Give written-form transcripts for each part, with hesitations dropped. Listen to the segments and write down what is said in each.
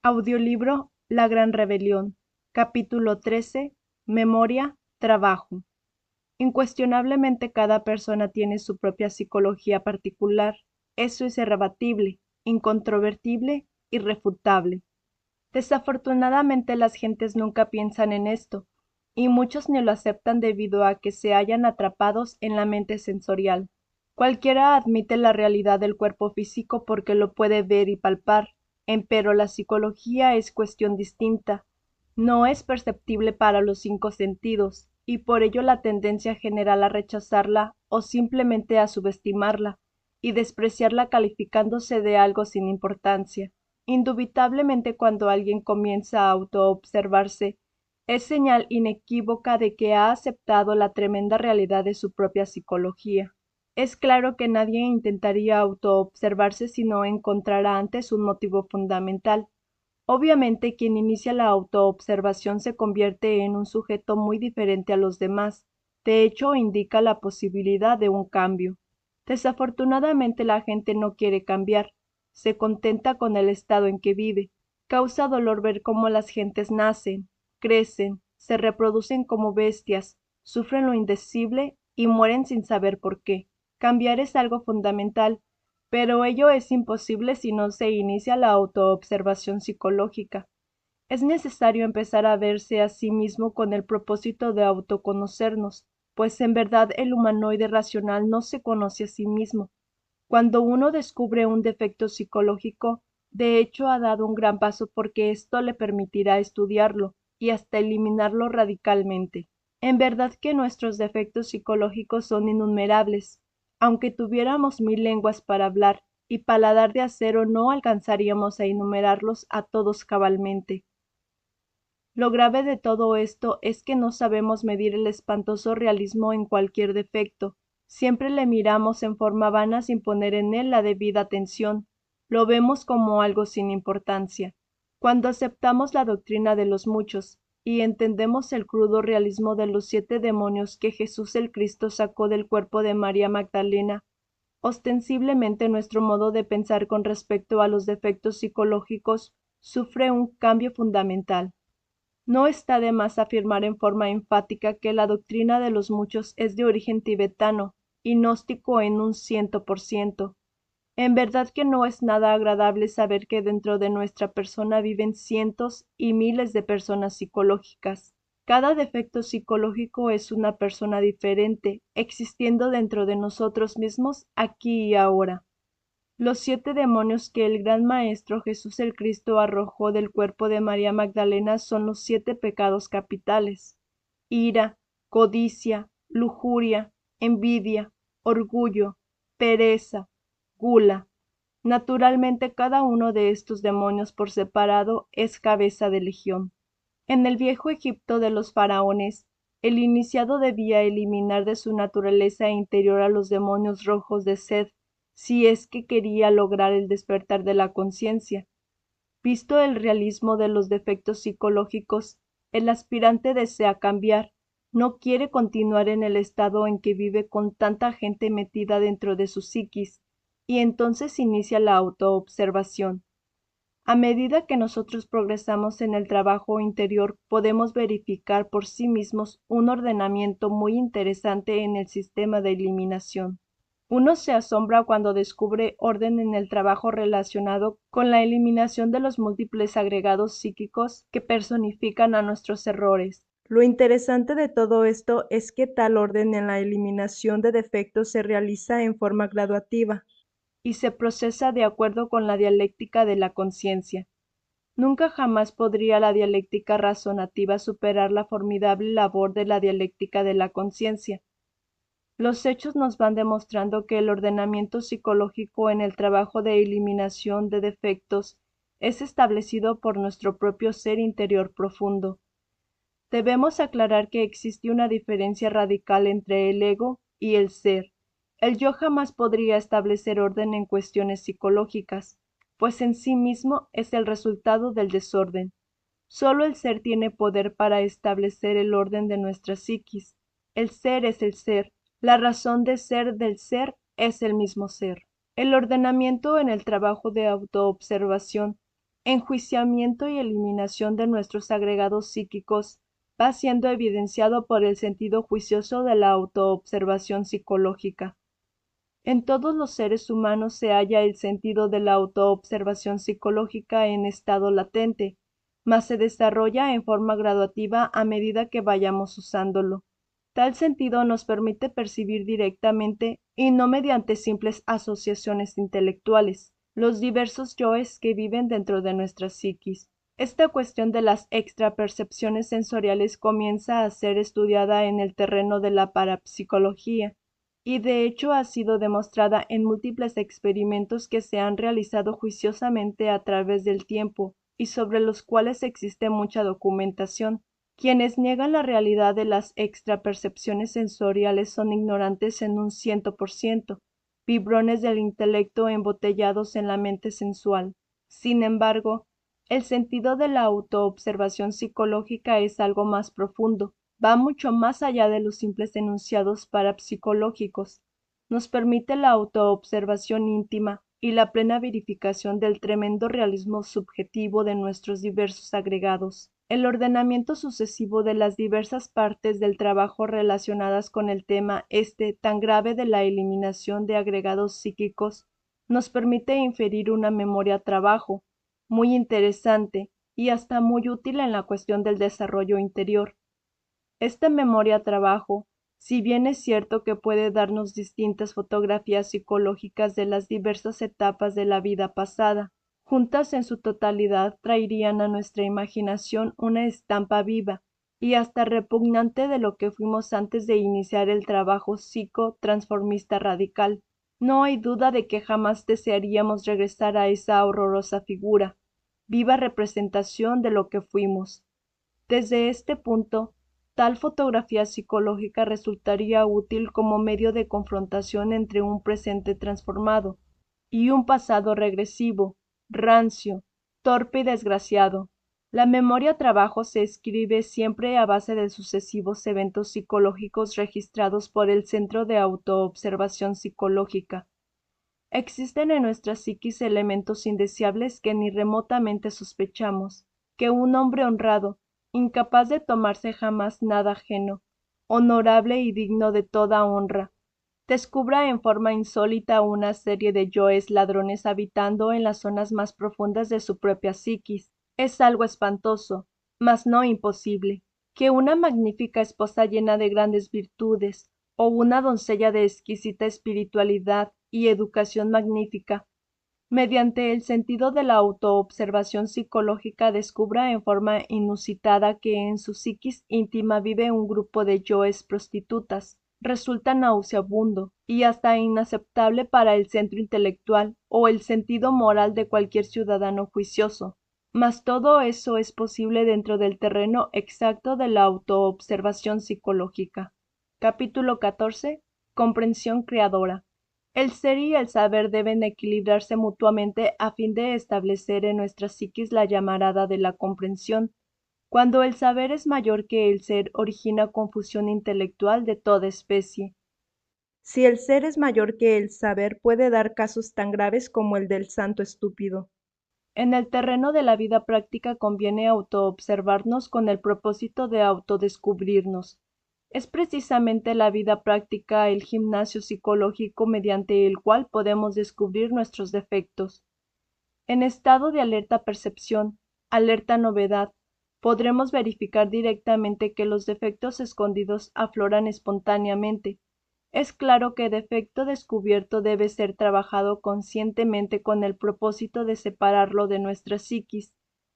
Audiolibro La Gran Rebelión. Capítulo 13. Memoria, trabajo. Incuestionablemente cada persona tiene su propia psicología particular. Eso es irrebatible, incontrovertible, irrefutable. Desafortunadamente las gentes nunca piensan en esto, y muchos ni lo aceptan debido a que se hallan atrapados en la mente sensorial. Cualquiera admite la realidad del cuerpo físico porque lo puede ver y palpar, empero la psicología es cuestión distinta. No es perceptible para los 5 sentidos, y por ello la tendencia general a rechazarla o simplemente a subestimarla y despreciarla calificándose de algo sin importancia. Indubitablemente cuando alguien comienza a autoobservarse, es señal inequívoca de que ha aceptado la tremenda realidad de su propia psicología. Es claro que nadie intentaría autoobservarse si no encontrara antes un motivo fundamental. Obviamente, quien inicia la autoobservación se convierte en un sujeto muy diferente a los demás. De hecho, indica la posibilidad de un cambio. Desafortunadamente, la gente no quiere cambiar. Se contenta con el estado en que vive. Causa dolor ver cómo las gentes nacen, crecen, se reproducen como bestias, sufren lo indecible y mueren sin saber por qué. Cambiar es algo fundamental, pero ello es imposible si no se inicia la autoobservación psicológica. Es necesario empezar a verse a sí mismo con el propósito de autoconocernos, pues en verdad el humanoide racional no se conoce a sí mismo. Cuando uno descubre un defecto psicológico, de hecho ha dado un gran paso porque esto le permitirá estudiarlo y hasta eliminarlo radicalmente. En verdad que nuestros defectos psicológicos son innumerables. Aunque tuviéramos 1000 lenguas para hablar y paladar de acero, no alcanzaríamos a enumerarlos a todos cabalmente. Lo grave de todo esto es que no sabemos medir el espantoso realismo en cualquier defecto. Siempre le miramos en forma vana sin poner en él la debida atención. Lo vemos como algo sin importancia. Cuando aceptamos la doctrina de los muchos y entendemos el crudo realismo de los 7 demonios que Jesús el Cristo sacó del cuerpo de María Magdalena, ostensiblemente nuestro modo de pensar con respecto a los defectos psicológicos sufre un cambio fundamental. No está de más afirmar en forma enfática que la doctrina de los muchos es de origen tibetano y gnóstico en un 100%. En verdad que no es nada agradable saber que dentro de nuestra persona viven cientos y miles de personas psicológicas. Cada defecto psicológico es una persona diferente, existiendo dentro de nosotros mismos aquí y ahora. Los 7 demonios que el gran Maestro Jesús el Cristo arrojó del cuerpo de María Magdalena son los 7 pecados capitales: ira, codicia, lujuria, envidia, orgullo, pereza, gula. Naturalmente cada uno de estos demonios por separado es cabeza de legión. En el viejo Egipto de los faraones, el iniciado debía eliminar de su naturaleza interior a los demonios rojos de sed, si es que quería lograr el despertar de la conciencia. Visto el realismo de los defectos psicológicos, el aspirante desea cambiar, no quiere continuar en el estado en que vive con tanta gente metida dentro de su psiquis, y entonces inicia la autoobservación. A medida que nosotros progresamos en el trabajo interior, podemos verificar por sí mismos un ordenamiento muy interesante en el sistema de eliminación. Uno se asombra cuando descubre orden en el trabajo relacionado con la eliminación de los múltiples agregados psíquicos que personifican a nuestros errores. Lo interesante de todo esto es que tal orden en la eliminación de defectos se realiza en forma graduativa y se procesa de acuerdo con la dialéctica de la conciencia. Nunca jamás podría la dialéctica razonativa superar la formidable labor de la dialéctica de la conciencia. Los hechos nos van demostrando que el ordenamiento psicológico en el trabajo de eliminación de defectos es establecido por nuestro propio ser interior profundo. Debemos aclarar que existe una diferencia radical entre el ego y el ser. El yo jamás podría establecer orden en cuestiones psicológicas, pues en sí mismo es el resultado del desorden. Solo el ser tiene poder para establecer el orden de nuestra psiquis. El ser es el ser. La razón de ser del ser es el mismo ser. El ordenamiento en el trabajo de autoobservación enjuiciamiento y eliminación de nuestros agregados psíquicos va siendo evidenciado por el sentido juicioso de la autoobservación psicológica. En todos los seres humanos se halla el sentido de la autoobservación psicológica en estado latente, mas se desarrolla en forma graduativa a medida que vayamos usándolo. Tal sentido nos permite percibir directamente, y no mediante simples asociaciones intelectuales, los diversos yoes que viven dentro de nuestra psiquis. Esta cuestión de las extrapercepciones sensoriales comienza a ser estudiada en el terreno de la parapsicología, y de hecho ha sido demostrada en múltiples experimentos que se han realizado juiciosamente a través del tiempo y sobre los cuales existe mucha documentación. Quienes niegan la realidad de las extrapercepciones sensoriales son ignorantes en un 100%, vibrones del intelecto embotellados en la mente sensual. Sin embargo, el sentido de la autoobservación psicológica es algo más profundo, va mucho más allá de los simples enunciados parapsicológicos. Nos permite la autoobservación íntima y la plena verificación del tremendo realismo subjetivo de nuestros diversos agregados. El ordenamiento sucesivo de las diversas partes del trabajo relacionadas con el tema tan grave de la eliminación de agregados psíquicos nos permite inferir una memoria-trabajo muy interesante y hasta muy útil en la cuestión del desarrollo interior. Esta memoria-trabajo, si bien es cierto que puede darnos distintas fotografías psicológicas de las diversas etapas de la vida pasada, juntas en su totalidad traerían a nuestra imaginación una estampa viva y hasta repugnante de lo que fuimos antes de iniciar el trabajo psico-transformista radical. No hay duda de que jamás desearíamos regresar a esa horrorosa figura, viva representación de lo que fuimos. Desde este punto, tal fotografía psicológica resultaría útil como medio de confrontación entre un presente transformado y un pasado regresivo, rancio, torpe y desgraciado. La memoria-trabajo se escribe siempre a base de sucesivos eventos psicológicos registrados por el Centro de Autoobservación Psicológica. Existen en nuestra psiquis elementos indeseables que ni remotamente sospechamos, que un hombre honrado, incapaz de tomarse jamás nada ajeno, honorable y digno de toda honra, descubra en forma insólita una serie de yoes ladrones habitando en las zonas más profundas de su propia psiquis. Es algo espantoso, mas no imposible, que una magnífica esposa llena de grandes virtudes, o una doncella de exquisita espiritualidad y educación magnífica, mediante el sentido de la autoobservación psicológica descubra en forma inusitada que en su psiquis íntima vive un grupo de yoes prostitutas, resulta nauseabundo y hasta inaceptable para el centro intelectual o el sentido moral de cualquier ciudadano juicioso. Mas todo eso es posible dentro del terreno exacto de la autoobservación psicológica. Capítulo 14. Comprensión creadora. El ser y el saber deben equilibrarse mutuamente a fin de establecer en nuestra psiquis la llamarada de la comprensión. Cuando el saber es mayor que el ser, origina confusión intelectual de toda especie. Si el ser es mayor que el saber, puede dar casos tan graves como el del santo estúpido. En el terreno de la vida práctica conviene autoobservarnos con el propósito de autodescubrirnos. Es precisamente la vida práctica el gimnasio psicológico mediante el cual podemos descubrir nuestros defectos. En estado de alerta percepción, alerta novedad, podremos verificar directamente que los defectos escondidos afloran espontáneamente. Es claro que defecto descubierto debe ser trabajado conscientemente con el propósito de separarlo de nuestra psiquis.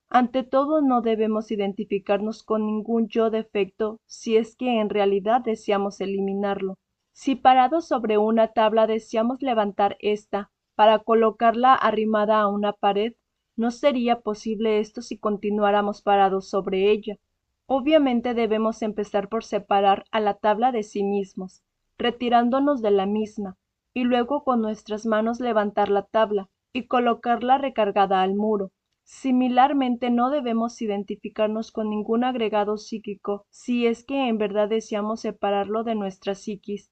Ante todo, no debemos identificarnos con ningún yo defecto si es que en realidad deseamos eliminarlo. Si parados sobre una tabla deseamos levantar ésta para colocarla arrimada a una pared, no sería posible esto si continuáramos parados sobre ella. Obviamente debemos empezar por separar a la tabla de sí mismos, retirándonos de la misma, y luego con nuestras manos levantar la tabla y colocarla recargada al muro. Similarmente, no debemos identificarnos con ningún agregado psíquico si es que en verdad deseamos separarlo de nuestra psiquis.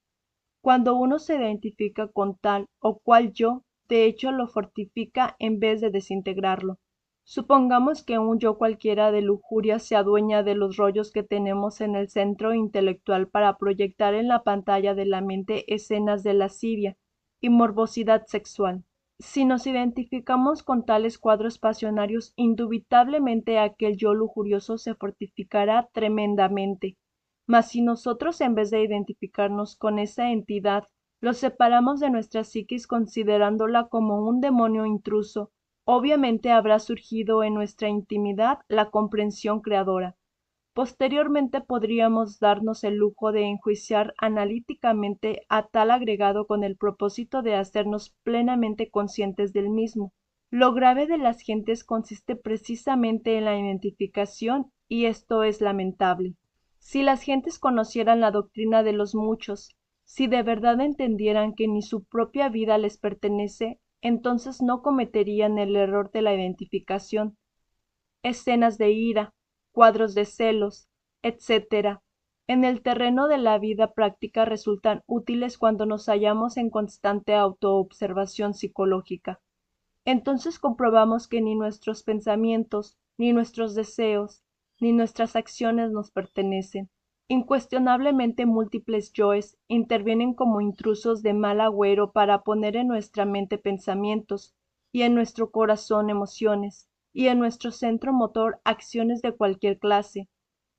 Cuando uno se identifica con tal o cual yo, de hecho lo fortifica en vez de desintegrarlo. Supongamos que un yo cualquiera de lujuria se adueña de los rollos que tenemos en el centro intelectual para proyectar en la pantalla de la mente escenas de lascivia y morbosidad sexual. Si nos identificamos con tales cuadros pasionarios, indubitablemente aquel yo lujurioso se fortificará tremendamente. Mas si nosotros, en vez de identificarnos con esa entidad, lo separamos de nuestra psiquis considerándola como un demonio intruso, obviamente habrá surgido en nuestra intimidad la comprensión creadora. Posteriormente podríamos darnos el lujo de enjuiciar analíticamente a tal agregado con el propósito de hacernos plenamente conscientes del mismo. Lo grave de las gentes consiste precisamente en la identificación, y esto es lamentable. Si las gentes conocieran la doctrina de los muchos, si de verdad entendieran que ni su propia vida les pertenece, entonces no cometerían el error de la identificación. Escenas de ira, cuadros de celos, etc., en el terreno de la vida práctica resultan útiles cuando nos hallamos en constante autoobservación psicológica. Entonces comprobamos que ni nuestros pensamientos, ni nuestros deseos, ni nuestras acciones nos pertenecen. Incuestionablemente múltiples yoes intervienen como intrusos de mal agüero para poner en nuestra mente pensamientos, y en nuestro corazón emociones, y en nuestro centro motor acciones de cualquier clase.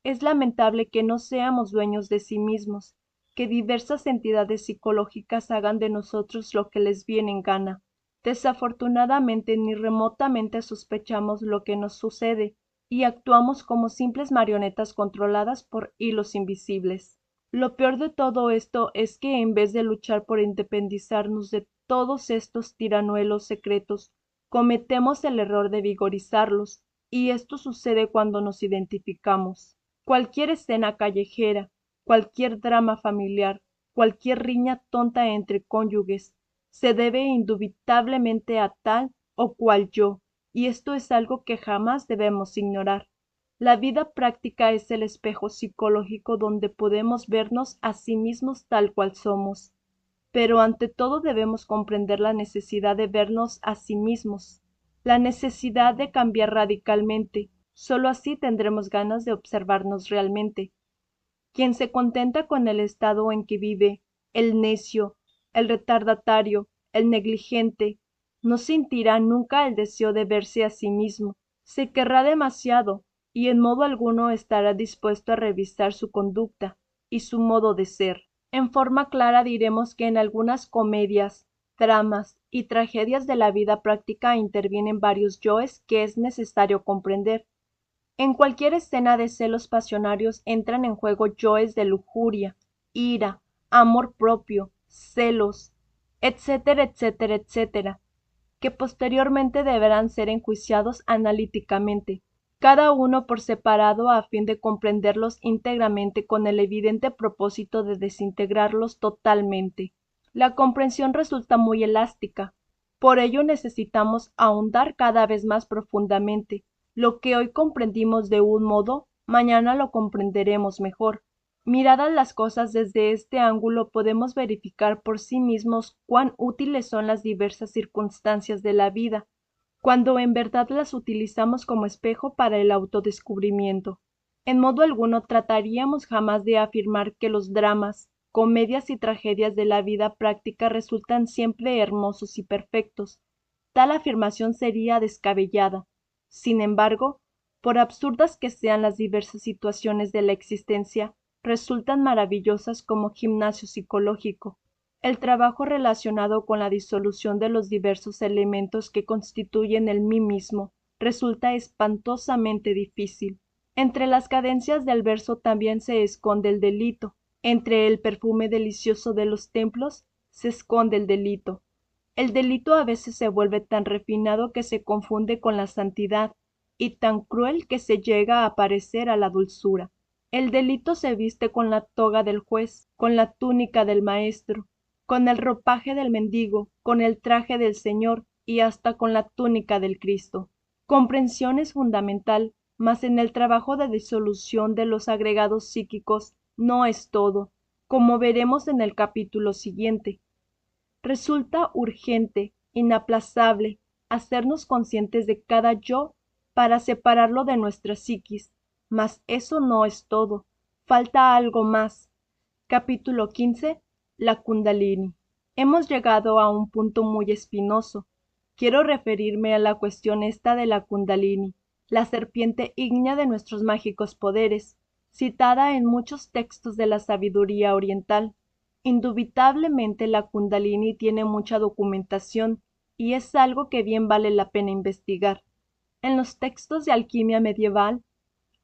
Es lamentable que no seamos dueños de sí mismos, que diversas entidades psicológicas hagan de nosotros lo que les viene en gana. Desafortunadamente ni remotamente sospechamos lo que nos sucede, y actuamos como simples marionetas controladas por hilos invisibles. Lo peor de todo esto es que en vez de luchar por independizarnos de todos estos tiranuelos secretos, cometemos el error de vigorizarlos, y esto sucede cuando nos identificamos. Cualquier escena callejera, cualquier drama familiar, cualquier riña tonta entre cónyuges, se debe indubitablemente a tal o cual yo, y esto es algo que jamás debemos ignorar. La vida práctica es el espejo psicológico donde podemos vernos a sí mismos tal cual somos, pero ante todo debemos comprender la necesidad de vernos a sí mismos, la necesidad de cambiar radicalmente. Sólo así tendremos ganas de observarnos realmente. Quien se contenta con el estado en que vive, el necio, el retardatario, el negligente, no sentirá nunca el deseo de verse a sí mismo, se querrá demasiado, y en modo alguno estará dispuesto a revisar su conducta y su modo de ser. En forma clara diremos que en algunas comedias, dramas y tragedias de la vida práctica intervienen varios yoes que es necesario comprender. En cualquier escena de celos pasionarios entran en juego yoes de lujuria, ira, amor propio, celos, etcétera, etcétera, etcétera, que posteriormente deberán ser enjuiciados analíticamente, cada uno por separado a fin de comprenderlos íntegramente con el evidente propósito de desintegrarlos totalmente. La comprensión resulta muy elástica, por ello necesitamos ahondar cada vez más profundamente. Lo que hoy comprendimos de un modo, mañana lo comprenderemos mejor. Miradas las cosas desde este ángulo podemos verificar por sí mismos cuán útiles son las diversas circunstancias de la vida, cuando en verdad las utilizamos como espejo para el autodescubrimiento. En modo alguno trataríamos jamás de afirmar que los dramas, comedias y tragedias de la vida práctica resultan siempre hermosos y perfectos. Tal afirmación sería descabellada. Sin embargo, por absurdas que sean las diversas situaciones de la existencia, resultan maravillosas como gimnasio psicológico. El trabajo relacionado con la disolución de los diversos elementos que constituyen el mí mismo resulta espantosamente difícil. Entre las cadencias del verso también se esconde el delito. Entre el perfume delicioso de los templos se esconde el delito. El delito a veces se vuelve tan refinado que se confunde con la santidad, y tan cruel que se llega a parecer a la dulzura. El delito se viste con la toga del juez, con la túnica del maestro, con el ropaje del mendigo, con el traje del Señor y hasta con la túnica del Cristo. Comprensión es fundamental, mas en el trabajo de disolución de los agregados psíquicos no es todo, como veremos en el capítulo siguiente. Resulta urgente, inaplazable, hacernos conscientes de cada yo para separarlo de nuestra psiquis, mas eso no es todo, falta algo más. Capítulo 15. La Kundalini. Hemos llegado a un punto muy espinoso. Quiero referirme a la cuestión esta de la Kundalini, la serpiente ígnea de nuestros mágicos poderes, citada en muchos textos de la sabiduría oriental. Indubitablemente la Kundalini tiene mucha documentación y es algo que bien vale la pena investigar. En los textos de alquimia medieval,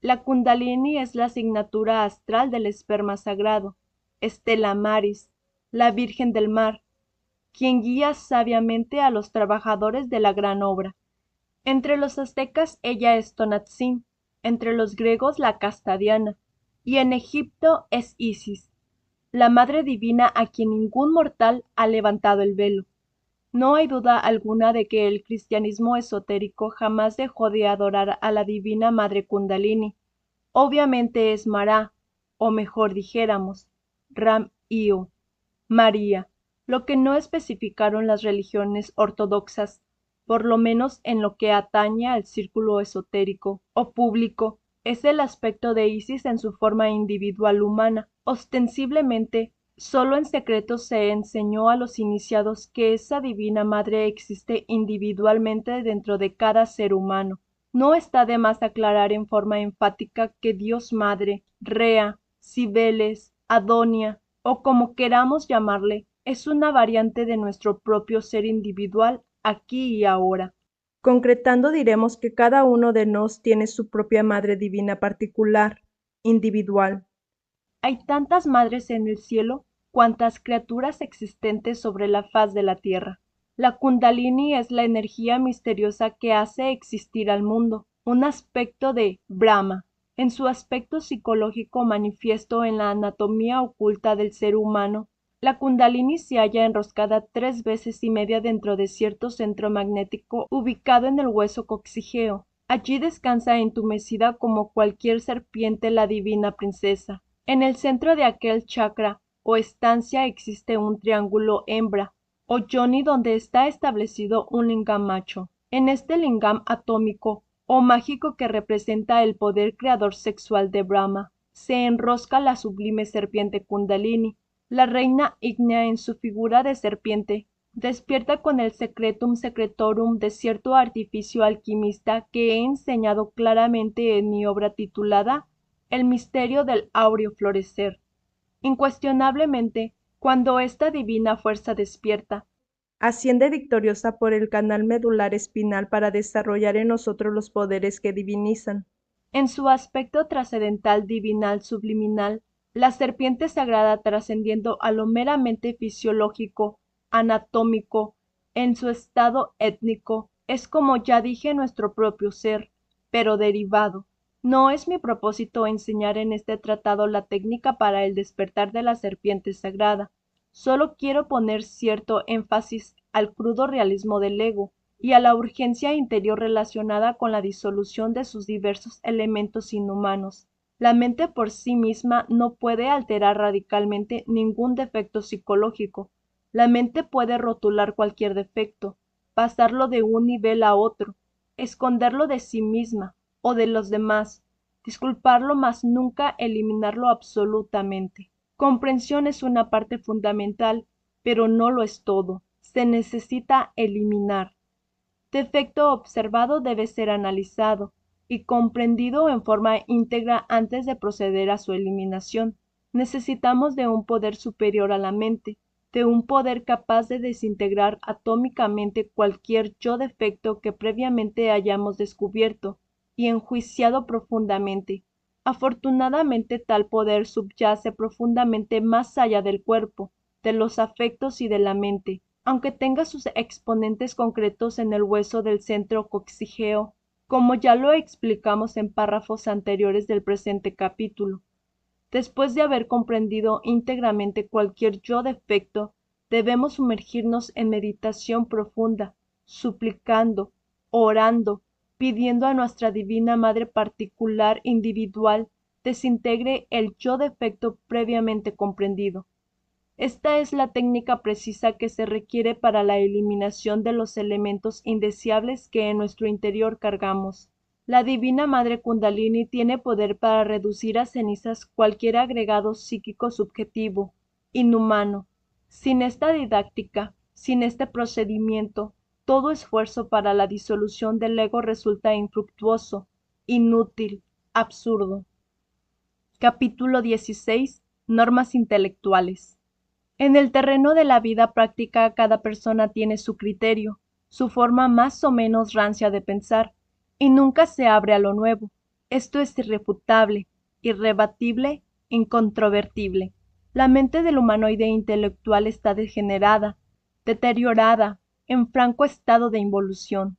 la Kundalini es la asignatura astral del esperma sagrado, Stella Maris, la Virgen del Mar, quien guía sabiamente a los trabajadores de la gran obra. Entre los aztecas ella es Tonatzin, entre los griegos la casta Diana, y en Egipto es Isis, la madre divina a quien ningún mortal ha levantado el velo. No hay duda alguna de que el cristianismo esotérico jamás dejó de adorar a la divina madre Kundalini. Obviamente es Mará, o mejor dijéramos, Ram-Io, María, lo que no especificaron las religiones ortodoxas, por lo menos en lo que atañe al círculo esotérico o público, es el aspecto de Isis en su forma individual humana. Ostensiblemente, solo en secreto se enseñó a los iniciados que esa divina madre existe individualmente dentro de cada ser humano. No está de más aclarar en forma enfática que Dios Madre, Rea, Cibeles, Adonia, o como queramos llamarle, es una variante de nuestro propio ser individual aquí y ahora. Concretando diremos que cada uno de nos tiene su propia madre divina particular, individual. Hay tantas madres en el cielo cuantas criaturas existentes sobre la faz de la tierra. La Kundalini es la energía misteriosa que hace existir al mundo, un aspecto de Brahma, en su aspecto psicológico manifiesto en la anatomía oculta del ser humano. La Kundalini se halla enroscada 3 veces y media dentro de cierto centro magnético ubicado en el hueso coxígeo. Allí descansa entumecida como cualquier serpiente la divina princesa. En el centro de aquel chakra o estancia existe un triángulo hembra, o yoni, donde está establecido un lingam macho. En este lingam atómico o mágico que representa el poder creador sexual de Brahma, se enrosca la sublime serpiente Kundalini. La reina ígnea en su figura de serpiente despierta con el secretum secretorum de cierto artificio alquimista que he enseñado claramente en mi obra titulada El misterio del áureo florecer. Incuestionablemente, cuando esta divina fuerza despierta, asciende victoriosa por el canal medular espinal para desarrollar en nosotros los poderes que divinizan. En su aspecto trascendental divinal subliminal, la serpiente sagrada trascendiendo a lo meramente fisiológico, anatómico, en su estado étnico, es como ya dije nuestro propio ser, pero derivado. No es mi propósito enseñar en este tratado la técnica para el despertar de la serpiente sagrada. Solo quiero poner cierto énfasis al crudo realismo del ego y a la urgencia interior relacionada con la disolución de sus diversos elementos inhumanos. La mente por sí misma no puede alterar radicalmente ningún defecto psicológico. La mente puede rotular cualquier defecto, pasarlo de un nivel a otro, esconderlo de sí misma o de los demás, disculparlo mas nunca eliminarlo absolutamente. Comprensión es una parte fundamental, pero no lo es todo. Se necesita eliminar. Defecto observado debe ser analizado y comprendido en forma íntegra antes de proceder a su eliminación. Necesitamos de un poder superior a la mente, de un poder capaz de desintegrar atómicamente cualquier yo defecto que previamente hayamos descubierto y enjuiciado profundamente. Afortunadamente tal poder subyace profundamente más allá del cuerpo, de los afectos y de la mente, aunque tenga sus exponentes concretos en el hueso del centro coxígeo, como ya lo explicamos en párrafos anteriores del presente capítulo. Después de haber comprendido íntegramente cualquier yo defecto, debemos sumergirnos en meditación profunda, suplicando, orando, pidiendo a nuestra divina Madre particular individual desintegre el yo defecto previamente comprendido. Esta es la técnica precisa que se requiere para la eliminación de los elementos indeseables que en nuestro interior cargamos. La Divina Madre Kundalini tiene poder para reducir a cenizas cualquier agregado psíquico subjetivo, inhumano. Sin esta didáctica, sin este procedimiento, todo esfuerzo para la disolución del ego resulta infructuoso, inútil, absurdo. Capítulo 16. Normas intelectuales. En el terreno de la vida práctica cada persona tiene su criterio, su forma más o menos rancia de pensar, y nunca se abre a lo nuevo. Esto es irrefutable, irrebatible, incontrovertible. La mente del humanoide intelectual está degenerada, deteriorada, en franco estado de involución.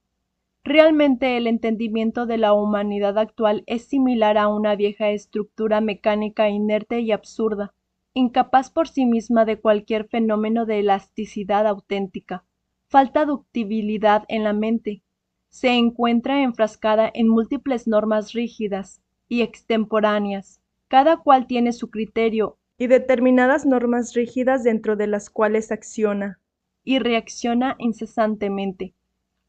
Realmente el entendimiento de la humanidad actual es similar a una vieja estructura mecánica inerte y absurda, incapaz por sí misma de cualquier fenómeno de elasticidad auténtica. Falta ductibilidad en la mente. Se encuentra enfrascada en múltiples normas rígidas y extemporáneas. Cada cual tiene su criterio y determinadas normas rígidas dentro de las cuales acciona y reacciona incesantemente.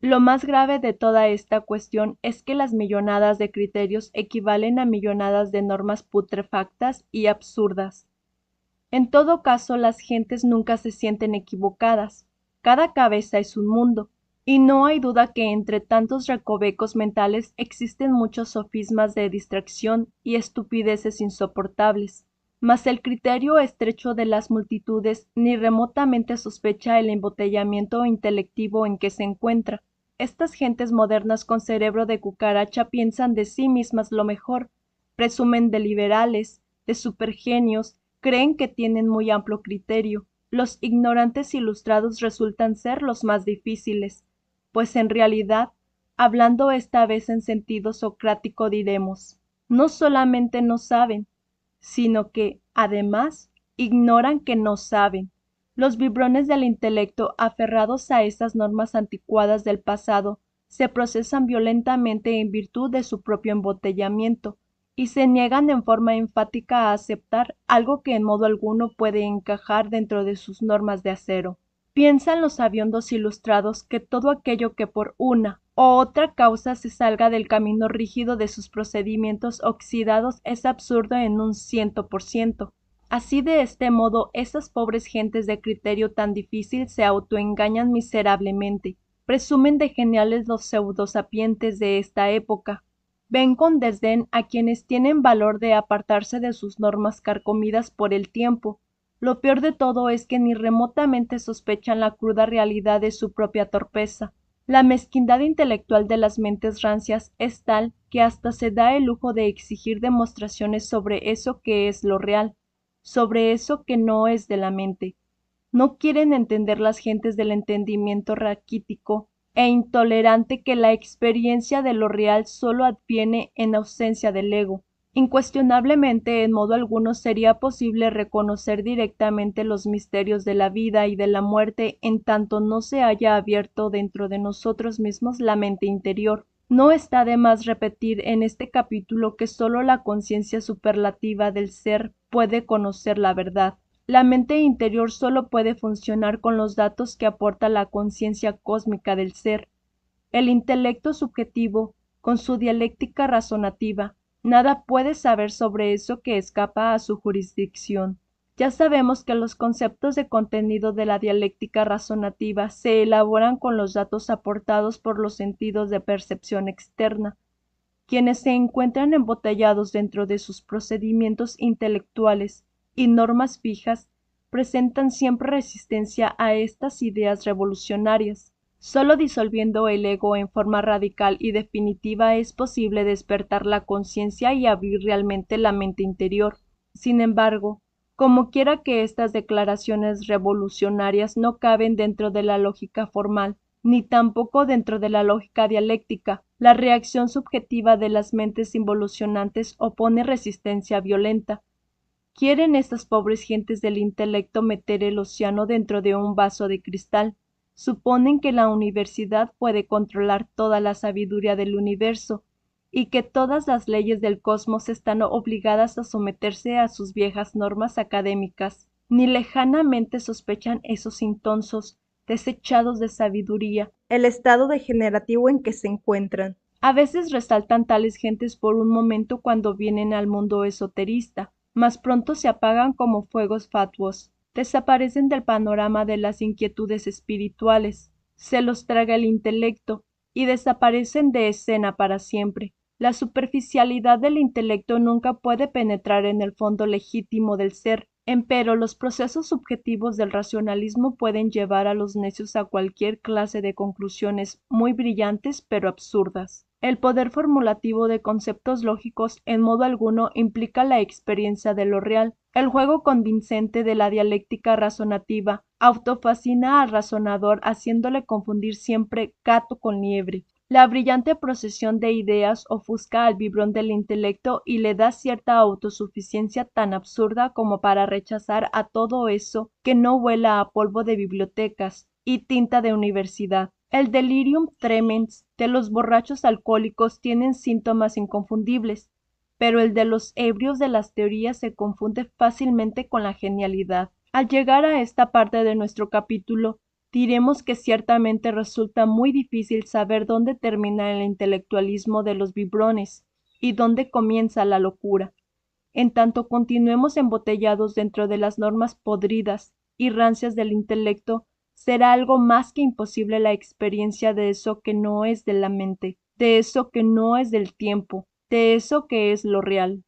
Lo más grave de toda esta cuestión es que las millonadas de criterios equivalen a millonadas de normas putrefactas y absurdas. En todo caso, las gentes nunca se sienten equivocadas. Cada cabeza es un mundo, y no hay duda que entre tantos recovecos mentales existen muchos sofismas de distracción y estupideces insoportables. Mas el criterio estrecho de las multitudes ni remotamente sospecha el embotellamiento intelectivo en que se encuentra. Estas gentes modernas con cerebro de cucaracha piensan de sí mismas lo mejor, presumen de liberales, de supergenios, creen que tienen muy amplio criterio. Los ignorantes ilustrados resultan ser los más difíciles, pues en realidad, hablando esta vez en sentido socrático diremos, no solamente no saben, sino que, además, ignoran que no saben. Los vibrones del intelecto, aferrados a esas normas anticuadas del pasado, se procesan violentamente en virtud de su propio embotellamiento, y se niegan en forma enfática a aceptar algo que en modo alguno puede encajar dentro de sus normas de acero. Piensan los sabiondos ilustrados que todo aquello que por una o otra causa se salga del camino rígido de sus procedimientos oxidados es absurdo en un 100%. Así de este modo, esas pobres gentes de criterio tan difícil se autoengañan miserablemente, presumen de geniales los pseudosapientes de esta época, ven con desdén a quienes tienen valor de apartarse de sus normas carcomidas por el tiempo. Lo peor de todo es que ni remotamente sospechan la cruda realidad de su propia torpeza. La mezquindad intelectual de las mentes rancias es tal que hasta se da el lujo de exigir demostraciones sobre eso que es lo real, sobre eso que no es de la mente. No quieren entender las gentes del entendimiento raquítico e intolerante que la experiencia de lo real sólo adviene en ausencia del ego. Incuestionablemente, en modo alguno sería posible reconocer directamente los misterios de la vida y de la muerte en tanto no se haya abierto dentro de nosotros mismos la mente interior. No está de más repetir en este capítulo que sólo la conciencia superlativa del ser puede conocer la verdad. La mente interior sólo puede funcionar con los datos que aporta la conciencia cósmica del ser. El intelecto subjetivo, con su dialéctica razonativa, nada puede saber sobre eso que escapa a su jurisdicción. Ya sabemos que los conceptos de contenido de la dialéctica razonativa se elaboran con los datos aportados por los sentidos de percepción externa. Quienes se encuentran embotellados dentro de sus procedimientos intelectuales y normas fijas, presentan siempre resistencia a estas ideas revolucionarias. Solo disolviendo el ego en forma radical y definitiva es posible despertar la conciencia y abrir realmente la mente interior. Sin embargo, como quiera que estas declaraciones revolucionarias no caben dentro de la lógica formal, ni tampoco dentro de la lógica dialéctica, la reacción subjetiva de las mentes involucionantes opone resistencia violenta. Quieren estas pobres gentes del intelecto meter el océano dentro de un vaso de cristal. Suponen que la universidad puede controlar toda la sabiduría del universo y que todas las leyes del cosmos están obligadas a someterse a sus viejas normas académicas. Ni lejanamente sospechan esos intonsos, desechados de sabiduría, el estado degenerativo en que se encuentran. A veces resaltan tales gentes por un momento cuando vienen al mundo esoterista, mas pronto se apagan como fuegos fatuos, desaparecen del panorama de las inquietudes espirituales, se los traga el intelecto y desaparecen de escena para siempre. La superficialidad del intelecto nunca puede penetrar en el fondo legítimo del ser, empero los procesos subjetivos del racionalismo pueden llevar a los necios a cualquier clase de conclusiones muy brillantes pero absurdas. El poder formulativo de conceptos lógicos en modo alguno implica la experiencia de lo real. El juego convincente de la dialéctica razonativa autofascina al razonador haciéndole confundir siempre gato con liebre. La brillante procesión de ideas ofusca al vibrón del intelecto y le da cierta autosuficiencia tan absurda como para rechazar a todo eso que no huela a polvo de bibliotecas y tinta de universidad. El delirium tremens de los borrachos alcohólicos tiene síntomas inconfundibles, pero el de los ebrios de las teorías se confunde fácilmente con la genialidad. Al llegar a esta parte de nuestro capítulo, diremos que ciertamente resulta muy difícil saber dónde termina el intelectualismo de los vibrones y dónde comienza la locura. En tanto continuemos embotellados dentro de las normas podridas y rancias del intelecto, será algo más que imposible la experiencia de eso que no es de la mente, de eso que no es del tiempo, de eso que es lo real.